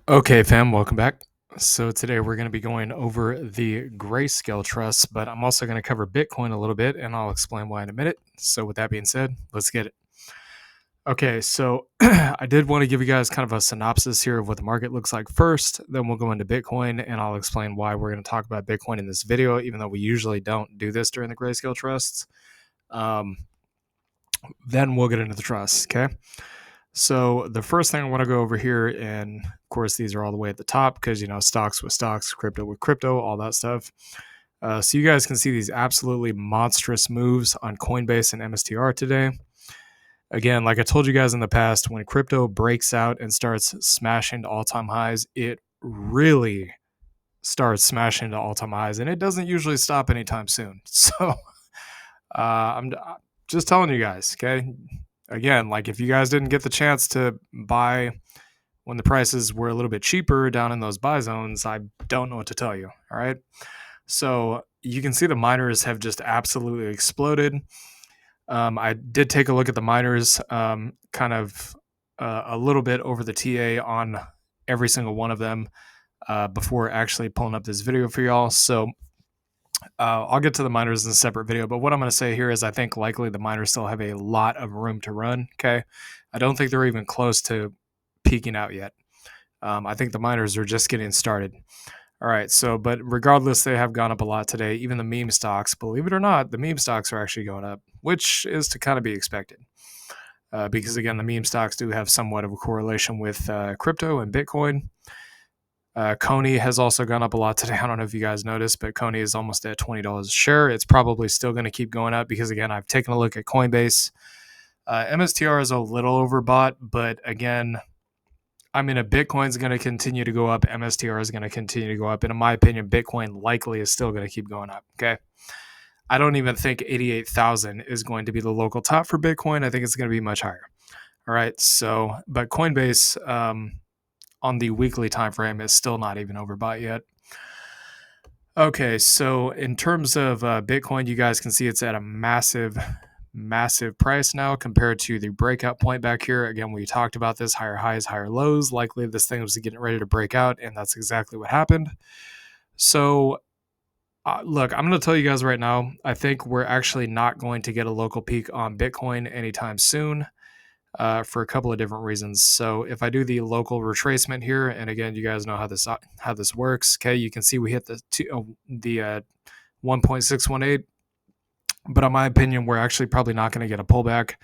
Okay, fam, welcome back. So today we're going to be going over the Grayscale trust, but I'm also going to cover Bitcoin a little bit, and I'll explain why in a minute. So with that being said, let's get it. Okay, so I did want to give you guys kind of a synopsis here of what the market looks like first. Then we'll go into Bitcoin, and I'll explain why we're going to talk about Bitcoin in this video, even though we usually don't do this during the Grayscale trusts. Then we'll get into the trusts, okay? So the first thing I want to go over here, and of course these are all the way at the top because stocks with stocks, crypto with crypto, all that stuff. So you guys can see these absolutely monstrous moves on Coinbase and MSTR today. Again, like I told you guys in the past, when crypto breaks out and starts smashing to all-time highs, it really starts smashing to all-time highs, and it doesn't usually stop anytime soon. So I'm just telling you guys, okay? Again, like if you guys didn't get the chance to buy when the prices were a little bit cheaper down in those buy zones, I don't know what to tell you. All right. So you can see the miners have just absolutely exploded. I did take a look at the miners kind of a little bit over the TA on every single one of them before actually pulling up this video for y'all. So I'll get to the miners in a separate video, but what I'm going to say here is I think likely the miners still have a lot of room to run. Okay. I don't think they're even close to peaking out yet. I think the miners are just getting started. All right. So, but regardless, they have gone up a lot today. Even the meme stocks, believe it or not, the meme stocks are actually going up, which is to kind of be expected. Because again, the meme stocks do have somewhat of a correlation with crypto and Bitcoin. COIN has also gone up a lot today. I don't know if you guys noticed, but COIN is almost at $20 a share. It's probably still going to keep going up because, again, I've taken a look at Coinbase. MSTR is a little overbought, but again, I mean, if Bitcoin is going to continue to go up, MSTR is going to continue to go up. And in my opinion, Bitcoin likely is still going to keep going up. Okay. I don't even think 88,000 is going to be the local top for Bitcoin. I think it's going to be much higher. All right. So, but Coinbase, on the weekly time frame is still not even overbought yet. Okay, so in terms of Bitcoin, you guys can see it's at a massive price now compared to the breakout point back here. Again, we talked about this, higher highs, higher lows. Likely this thing was getting ready to break out, and that's exactly what happened. So look, I'm going to tell you guys right now, I think we're actually not going to get a local peak on Bitcoin anytime soon. For a couple of different reasons. So if I do the local retracement here, and again, you guys know how this works. Okay, you can see we hit the 1.618, but in my opinion, we're actually probably not going to get a pullback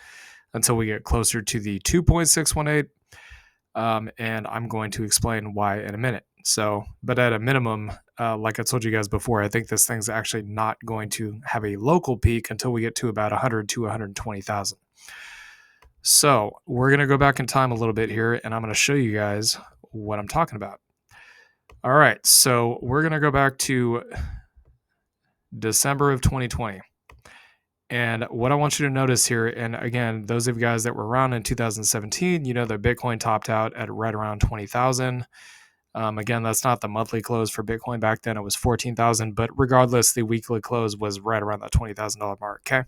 until we get closer to the 2.618. And I'm going to explain why in a minute. So, but at a minimum, like I told you guys before, I think this thing's actually not going to have a local peak until we get to about 100 to 120,000. So we're going to go back in time a little bit here, and I'm going to show you guys what I'm talking about. All right, so we're going to go back to December of 2020. And what I want you to notice here, and again, those of you guys that were around in 2017, you know that Bitcoin topped out at right around 20,000. Again, that's not the monthly close for Bitcoin back then. It was 14,000, but regardless, the weekly close was right around that $20,000 mark, okay?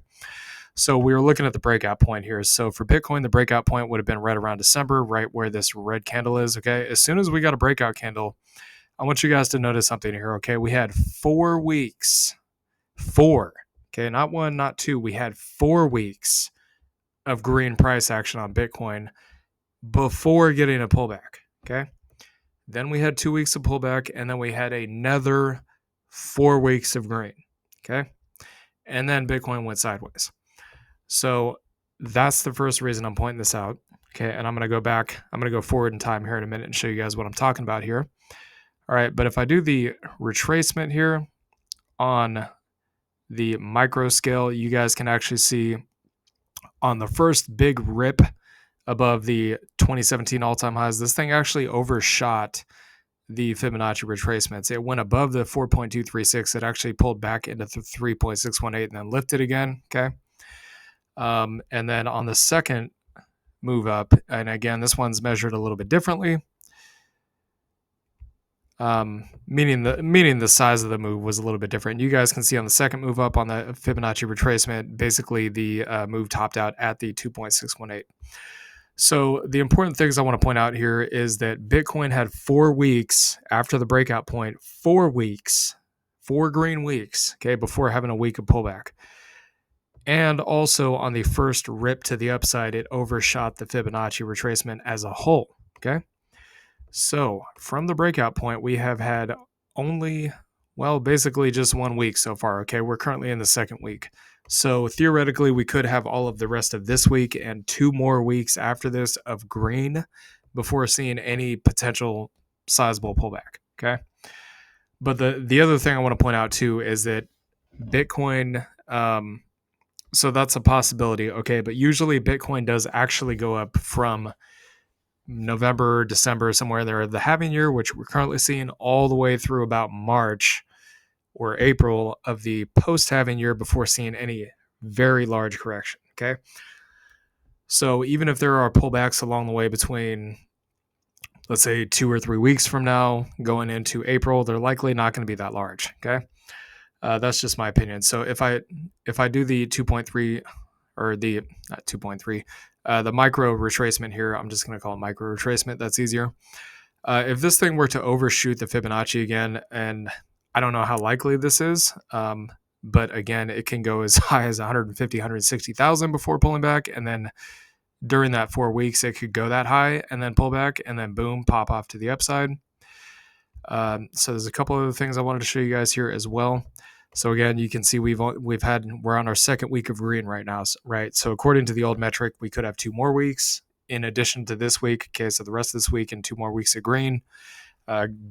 So we were looking at the breakout point here. So for Bitcoin, the breakout point would have been right around December, right where this red candle is, okay? As soon as we got a breakout candle, I want you guys to notice something here, okay? We had 4 weeks, okay? Not 1, not 2. We had 4 weeks of green price action on Bitcoin before getting a pullback, okay? Then we had 2 weeks of pullback, and then we had another 4 weeks of green, okay? And then Bitcoin went sideways. So that's the first reason I'm pointing this out. Okay. And I'm going to go back. I'm going to go forward in time here in a minute and show you guys what I'm talking about here. All right. But if I do the retracement here on the micro scale, you guys can actually see on the first big rip above the 2017 all-time highs, this thing actually overshot the Fibonacci retracements. It went above the 4.236. It actually pulled back into 3.618 and then lifted again. Okay. And then on the second move up, and again, this one's measured a little bit differently, meaning the size of the move was a little bit different. You guys can see on the second move up on the Fibonacci retracement, basically the move topped out at the 2.618. So the important things I want to point out here is that Bitcoin had 4 weeks after the breakout point, 4 weeks, 4 green weeks, okay, before having a week of pullback. And also on the first rip to the upside, it overshot the Fibonacci retracement as a whole, okay? So from the breakout point, we have had only, well, basically just 1 week so far, okay? We're currently in the second week. So theoretically, we could have all of the rest of this week and 2 more weeks after this of green before seeing any potential sizable pullback, okay? But the other thing I want to point out too is that Bitcoin, so that's a possibility, okay? But usually Bitcoin does actually go up from November, December, somewhere there, the halving year, which we're currently seeing, all the way through about March or April of the post halving year before seeing any very large correction. Okay. So even if there are pullbacks along the way between, let's say, 2 or 3 weeks from now going into April, they're likely not going to be that large. Okay. That's just my opinion. So if I do the 2.3 or the not 2.3, the micro retracement here, I'm just going to call it micro retracement. That's easier. If this thing were to overshoot the Fibonacci again, and I don't know how likely this is, but again, it can go as high as 150, 160,000 before pulling back. And then during that 4 weeks, it could go that high and then pull back and then boom, pop off to the upside. So there's a couple other things I wanted to show you guys here as well. So again, you can see we're on our second week of green right now, right? So according to the old metric, we could have 2 more weeks in addition to this week. Okay, so the rest of this week and 2 more weeks of green,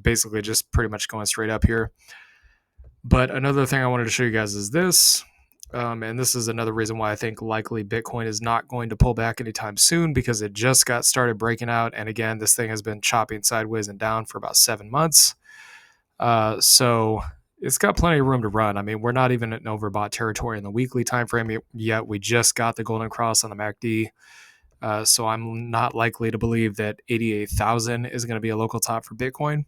basically just pretty much going straight up here. But another thing I wanted to show you guys is this, and this is another reason why I think likely Bitcoin is not going to pull back anytime soon, because it just got started breaking out. And again, this thing has been chopping sideways and down for about 7 months. So it's got plenty of room to run. I mean, we're not even in overbought territory in the weekly time frame yet. We just got the golden cross on the MACD. So I'm not likely to believe that 88,000 is going to be a local top for Bitcoin.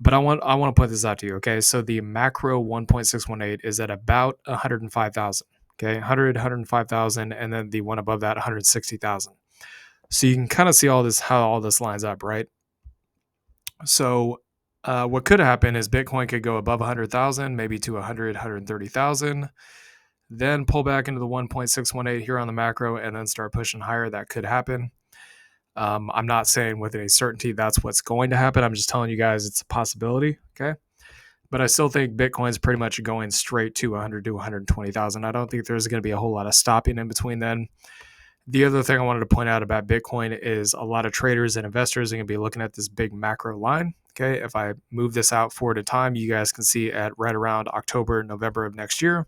But I want to point this out to you, okay? So the macro 1.618 is at about 105,000, okay? 105,000, and then the one above that, 160,000. So you can kind of see how all this lines up, right? So what could happen is Bitcoin could go above 100,000, maybe to 100, 130,000, then pull back into the 1.618 here on the macro and then start pushing higher. That could happen. I'm not saying with any certainty that's what's going to happen. I'm just telling you guys it's a possibility, okay? But I still think Bitcoin's pretty much going straight to 100 to 120,000. I don't think there's going to be a whole lot of stopping in between then. The other thing I wanted to point out about Bitcoin is a lot of traders and investors are going to be looking at this big macro line. Okay, if I move this out forward in time, you guys can see at right around October, November of next year.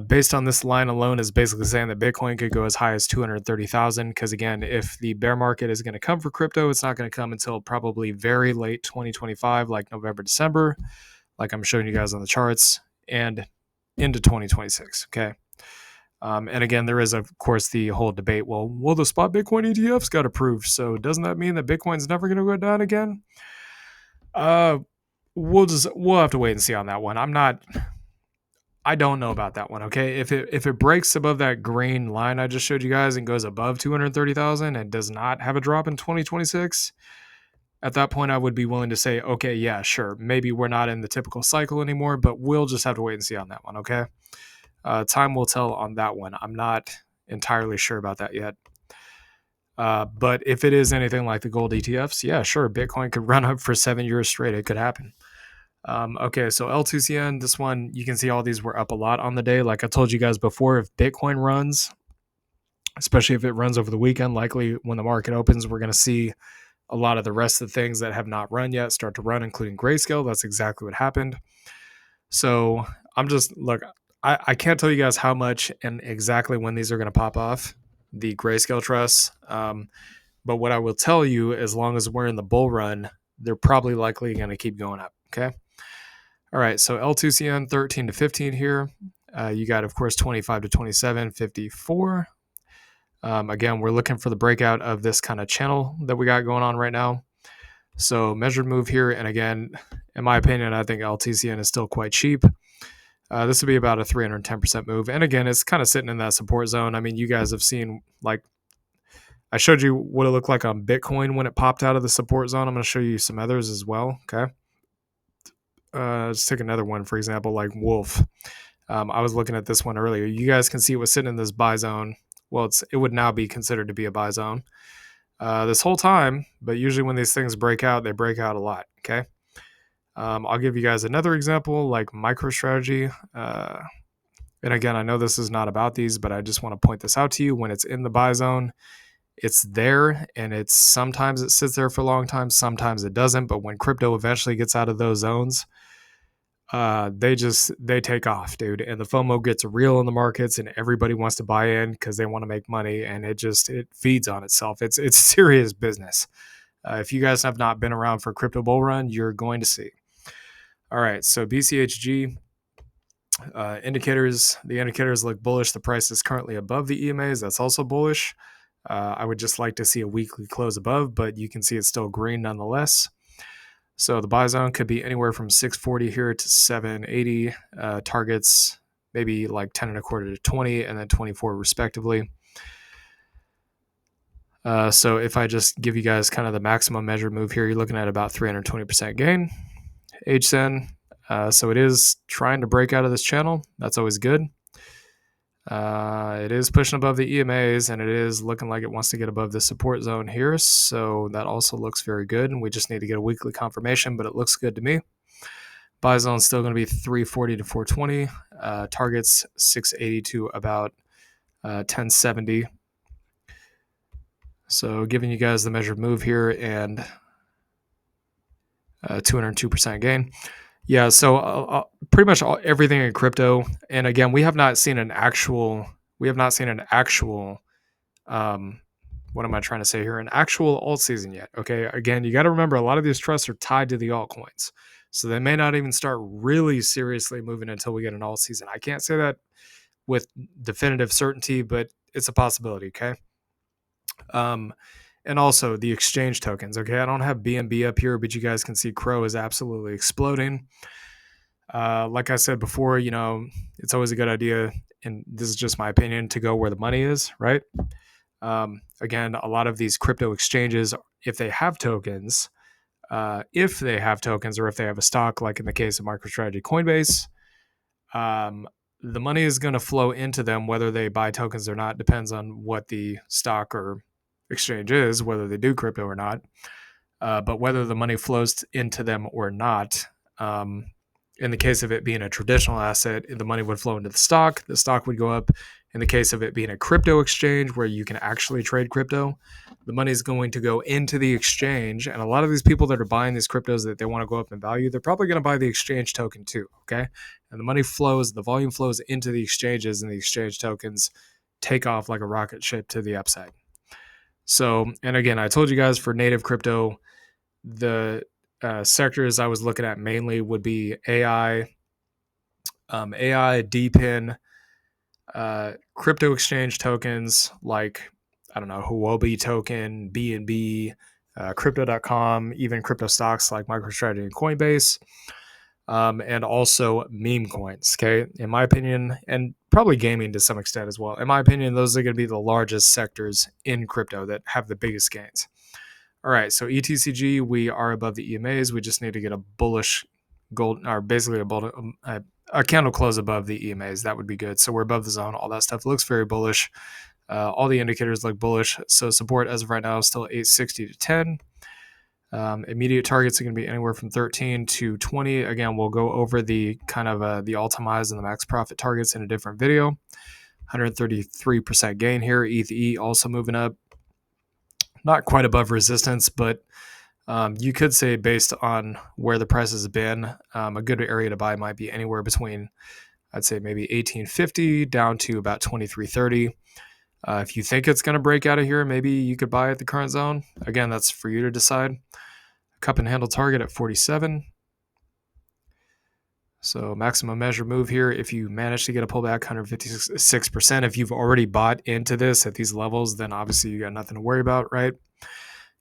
Based on this line alone is basically saying that Bitcoin could go as high as 230,000. Because again, if the bear market is going to come for crypto, it's not going to come until probably very late 2025, like November, December, like I'm showing you guys on the charts, and into 2026. Okay. And again, there is, of course, the whole debate. Well, the spot Bitcoin ETFs got approved, so doesn't that mean that Bitcoin's never going to go down again? We'll have to wait and see on that one. I don't know about that one. Okay, if it breaks above that green line I just showed you guys and goes above 230,000 and does not have a drop in 2026, at that point I would be willing to say, okay, yeah, sure, maybe we're not in the typical cycle anymore, but we'll just have to wait and see on that one. Okay. Time will tell on that one. I'm not entirely sure about that yet. But if it is anything like the gold ETFs, yeah, sure, Bitcoin could run up for 7 years straight. It could happen. Okay, so LTCN, this one, you can see all these were up a lot on the day. Like I told you guys before, if Bitcoin runs, especially if it runs over the weekend, likely when the market opens, we're going to see a lot of the rest of the things that have not run yet start to run, including Grayscale. That's exactly what happened. So I can't tell you guys how much and exactly when these are going to pop off, the Grayscale trusts. But what I will tell you, as long as we're in the bull run, they're probably likely going to keep going up. Okay. All right. So LTCN 13 to 15 here. You got, of course, 25 to 27, 54. Again, we're looking for the breakout of this kind of channel that we got going on right now. So measured move here. And again, in my opinion, I think LTCN is still quite cheap. This would be about a 310% move. And again, it's kind of sitting in that support zone. I mean, you guys have seen, like, I showed you what it looked like on Bitcoin when it popped out of the support zone. I'm going to show you some others as well. Okay. Let's take another one, for example, like Wolf. I was looking at this one earlier. You guys can see it was sitting in this buy zone. Well, it would now be considered to be a buy zone this whole time, but usually when these things break out, they break out a lot. Okay. I'll give you guys another example, like MicroStrategy. And again, I know this is not about these, but I just want to point this out to you. When it's in the buy zone, it's there, and sometimes it sits there for a long time, sometimes it doesn't. But when crypto eventually gets out of those zones, they take off, dude. And the FOMO gets real in the markets, and everybody wants to buy in because they want to make money, and it feeds on itself. It's serious business. If you guys have not been around for crypto bull run, you're going to see. All right, so BCHG indicators. The indicators look bullish. The price is currently above the EMAs. That's also bullish. I would just like to see a weekly close above, but you can see it's still green nonetheless. So the buy zone could be anywhere from 640 here to 780. Targets maybe like 10 and a quarter to 20, and then 24 respectively. So if I just give you guys kind of the maximum measured move here, you're looking at about 320% gain. HZEN. So it is trying to break out of this channel. That's always good. It is pushing above the EMAs, and it is looking like it wants to get above the support zone here. So that also looks very good. And we just need to get a weekly confirmation, but it looks good to me. Buy zone is still going to be 340 to 420. Targets 680 to about 1070. So giving you guys the measured move here, and 202% gain. Yeah, so pretty much everything in crypto, and again, we have not seen an actual. What am I trying to say here? An actual alt season yet. Okay, again, you got to remember a lot of these trusts are tied to the altcoins, so they may not even start really seriously moving until we get an alt season. I can't say that with definitive certainty, but it's a possibility. Okay. And also the exchange tokens. Okay, I don't have BNB up here, but you guys can see Crow is absolutely exploding. Like I said before, it's always a good idea, and this is just my opinion, to go where the money is, right? Again, a lot of these crypto exchanges, if they have tokens, or if they have a stock, like in the case of MicroStrategy Coinbase, the money is going to flow into them, whether they buy tokens or not. Depends on what the stock or exchange is, whether they do crypto or not. But whether the money flows into them or not, in the case of it being a traditional asset, the money would flow into the stock would go up. In the case of it being a crypto exchange where you can actually trade crypto, the money is going to go into the exchange. And a lot of these people that are buying these cryptos that they want to go up in value, they're probably going to buy the exchange token too. Okay. And the volume flows into the exchanges, and the exchange tokens take off like a rocket ship to the upside. So, and again, I told you guys for native crypto, the sectors I was looking at mainly would be AI, DPIN, crypto exchange tokens like, I don't know, Huobi token, BNB, crypto.com, even crypto stocks like MicroStrategy and Coinbase, and also meme coins. Okay. In my opinion, and probably gaming to some extent as well. In my opinion, those are going to be the largest sectors in crypto that have the biggest gains. All right. So ETCG, we are above the EMAs. We just need to get a bullish gold, or basically a candle close above the EMAs. That would be good. So we're above the zone. All that stuff looks very bullish. All the indicators look bullish. So support as of right now is still 860 to 10. Immediate targets are going to be anywhere from 13 to 20. Again, we'll go over the kind of the all-time highs and the max profit targets in a different video. 133% gain here. ETH also moving up. Not quite above resistance, but you could say based on where the price has been, a good area to buy might be anywhere between, I'd say maybe 1850 down to about 2330. If you think it's going to break out of here, maybe you could buy at the current zone. Again, that's for you to decide. Cup and handle target at 47. So maximum measure move here. If you manage to get a pullback 156%, if you've already bought into this at these levels, then obviously you got nothing to worry about, right?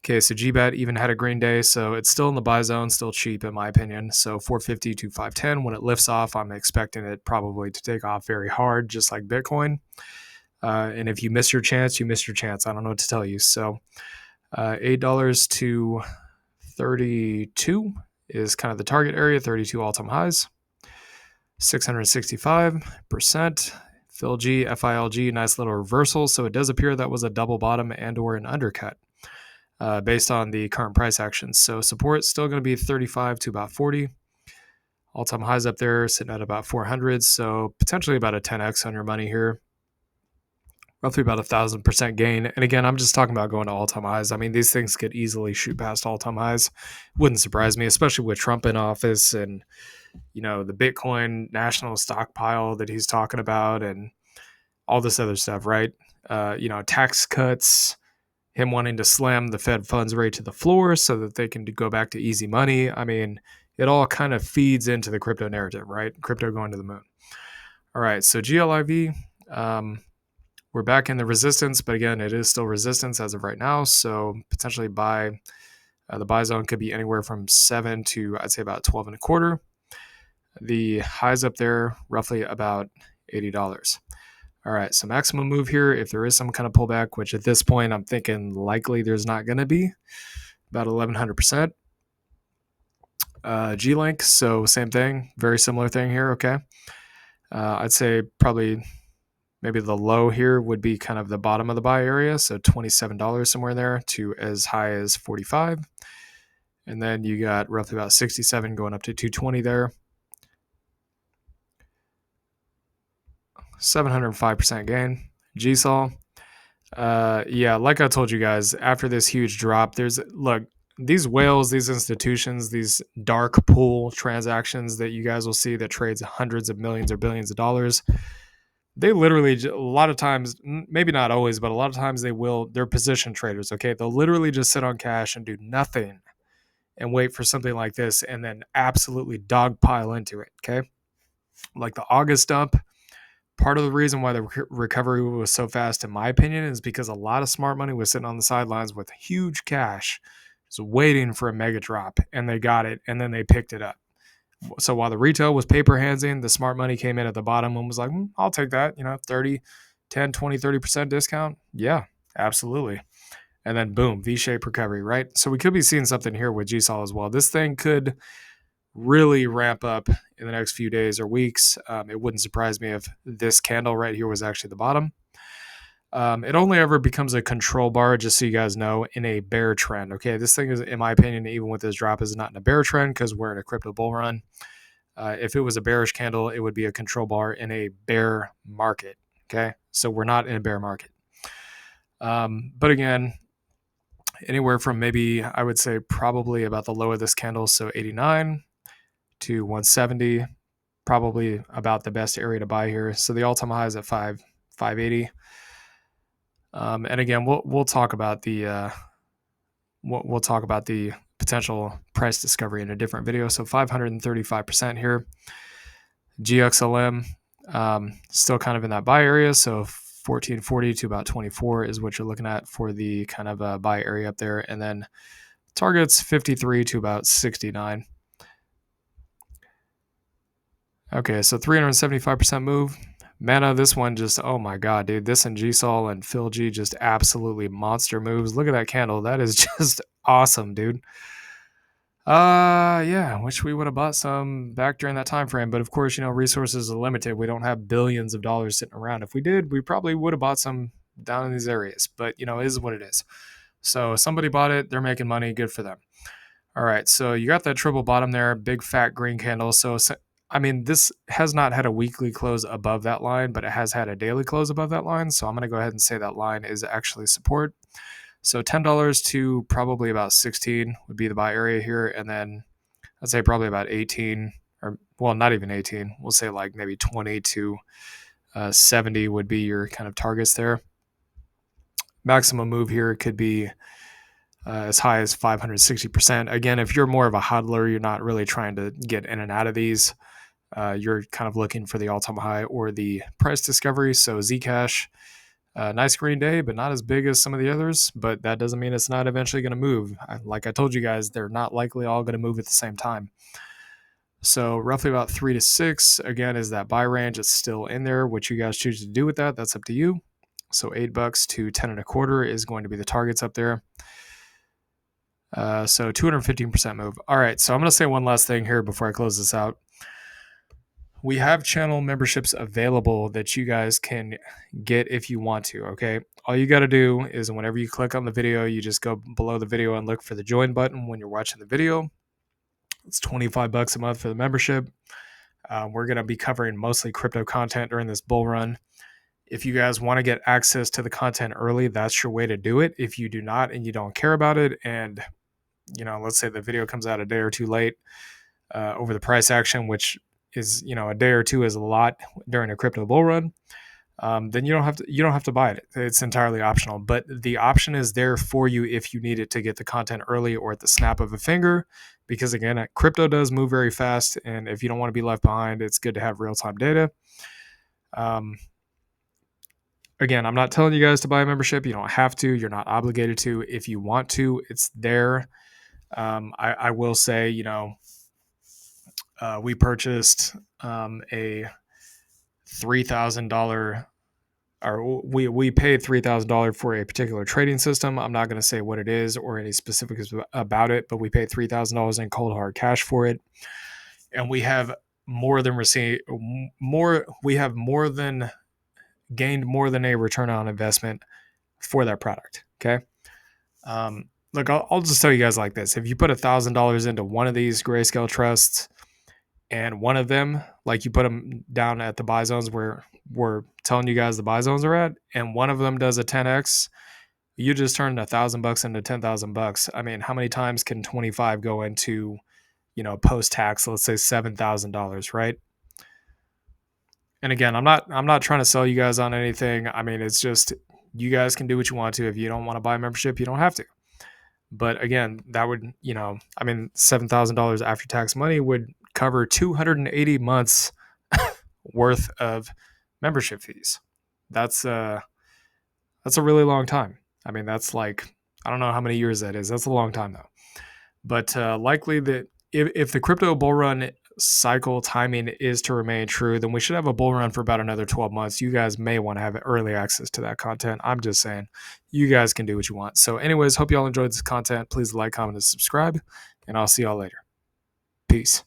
Okay, so GBET even had a green day, so it's still in the buy zone, still cheap in my opinion. So 450 to 510. When it lifts off, I'm expecting it probably to take off very hard, just like Bitcoin. And if you miss your chance, you miss your chance. I don't know what to tell you. So $8 to 32 is kind of the target area, 32 all-time highs. 665%. FILG, FILG, nice little reversal. So it does appear that was a double bottom and or an undercut based on the current price actions. So support still going to be 35 to about 40. All-time highs up there sitting at about 400. So potentially about a 10x on your money here. Roughly about 1,000% gain. And again, I'm just talking about going to all-time highs. I mean, these things could easily shoot past all-time highs. Wouldn't surprise me, especially with Trump in office and, you know, the Bitcoin national stockpile that he's talking about and all this other stuff, right? You know, tax cuts, him wanting to slam the Fed funds rate to the floor so that they can go back to easy money. I mean, it all kind of feeds into the crypto narrative, right? Crypto going to the moon. All right, so GLIV, we're back in the resistance, but again, it is still resistance as of right now. So potentially buy, the buy zone could be anywhere from 7 to I'd say about 12 and a quarter. The highs up there, roughly about $80. All right, so maximum move here, if there is some kind of pullback, which at this point I'm thinking likely there's not going to be, about 1,100%. G-Link, so same thing, very similar thing here, okay. I'd say probably maybe the low here would be kind of the bottom of the buy area, so $27 somewhere there to as high as 45. And then you got roughly about 67 going up to 220 there. 705% gain. GSOL. Yeah, like I told you guys, after this huge drop, look, these whales, these institutions, these dark pool transactions that you guys will see that trades hundreds of millions or billions of dollars, they literally, a lot of times, maybe not always, but a lot of times they're position traders, okay? They'll literally just sit on cash and do nothing and wait for something like this and then absolutely dogpile into it, okay? Like the August dump, part of the reason why the recovery was so fast, in my opinion, is because a lot of smart money was sitting on the sidelines with huge cash, just waiting for a mega drop, and they got it, and then they picked it up. So while the retail was paper handsing, the smart money came in at the bottom and was like, I'll take that, 30, 10, 20, 30% discount. Yeah, absolutely. And then boom, V-shaped recovery, right? So we could be seeing something here with GSOL as well. This thing could really ramp up in the next few days or weeks. It wouldn't surprise me if this candle right here was actually the bottom. It only ever becomes a control bar, just so you guys know, in a bear trend. Okay, this thing is, in my opinion, even with this drop, is not in a bear trend because we're in a crypto bull run. If it was a bearish candle, it would be a control bar in a bear market. Okay, so we're not in a bear market. But again, anywhere from maybe, I would say probably about the low of this candle, so 89 to 170, probably about the best area to buy here. So the all-time high is at 580. And again, we'll talk about the we'll talk about the potential price discovery in a different video. So 535% here. GXLM still kind of in that buy area. So 1440 to about 24 is what you're looking at for the kind of buy area up there. And then targets 53 to about 69. Okay, so 375% move. Mana, this one just, oh my god, dude. This and GSOL and PhilG just absolutely monster moves. Look at that candle. That is just awesome, dude. Yeah, wish we would have bought some back during that time frame. But of course, resources are limited. We don't have billions of dollars sitting around. If we did, we probably would have bought some down in these areas. But, it is what it is. So somebody bought it. They're making money. Good for them. All right, so you got that triple bottom there, big fat green candle. So I mean, this has not had a weekly close above that line, but it has had a daily close above that line. So I'm going to go ahead and say that line is actually support. So $10 to probably about 16 would be the buy area here. And then I'd say probably about 18, or well, not even 18. We'll say like maybe 20 to 70 would be your kind of targets there. Maximum move here could be as high as 560%. Again, if you're more of a hodler, you're not really trying to get in and out of these. You're kind of looking for the all-time high or the price discovery. So Zcash, nice green day, but not as big as some of the others. But that doesn't mean it's not eventually going to move. Like I told you guys, they're not likely all going to move at the same time. So roughly about 3 to 6, again, is that buy range. It's still in there. What you guys choose to do with that, that's up to you. So $8 to 10.25 is going to be the targets up there. So 215% move. All right, so I'm going to say one last thing here before I close this out. We have channel memberships available that you guys can get if you want to, okay? All you got to do is whenever you click on the video, you just go below the video and look for the join button when you're watching the video. It's $25 a month for the membership. We're going to be covering mostly crypto content during this bull run. If you guys want to get access to the content early, that's your way to do it. If you do not and you don't care about it, and let's say the video comes out a day or two late over the price action, which is a day or two is a lot during a crypto bull run, then you don't have to buy it. It's entirely optional, but the option is there for you if you need it to get the content early or at the snap of a finger, because again, crypto does move very fast, and if you don't want to be left behind, it's good to have real-time data. Again, I'm not telling you guys to buy a membership. You don't have to. You're not obligated to. If you want to, it's there. I will say, we purchased a $3,000, or we paid $3,000 for a particular trading system. I'm not going to say what it is or any specifics about it, but we paid $3,000 in cold hard cash for it, and we have gained more than a return on investment for that product. Okay. Look, I'll just tell you guys like this. If you put $1,000 into one of these Grayscale trusts, and one of them, like you put them down at the buy zones where we're telling you guys the buy zones are at, and one of them does a 10x, you just turned $1,000 into $10,000. I mean, how many times can 25 go into, post-tax, let's say $7,000, right? And again, I'm not trying to sell you guys on anything. I mean, it's just, you guys can do what you want to. If you don't want to buy a membership, you don't have to. But again, that would, $7,000 after tax money would cover 280 months worth of membership fees. That's a really long time. I mean, that's like, I don't know how many years that is. That's a long time though. But likely that if the crypto bull run cycle timing is to remain true, then we should have a bull run for about another 12 months. You guys may want to have early access to that content. I'm just saying, you guys can do what you want. So anyways, hope y'all enjoyed this content. Please like, comment, and subscribe, and I'll see y'all later. Peace.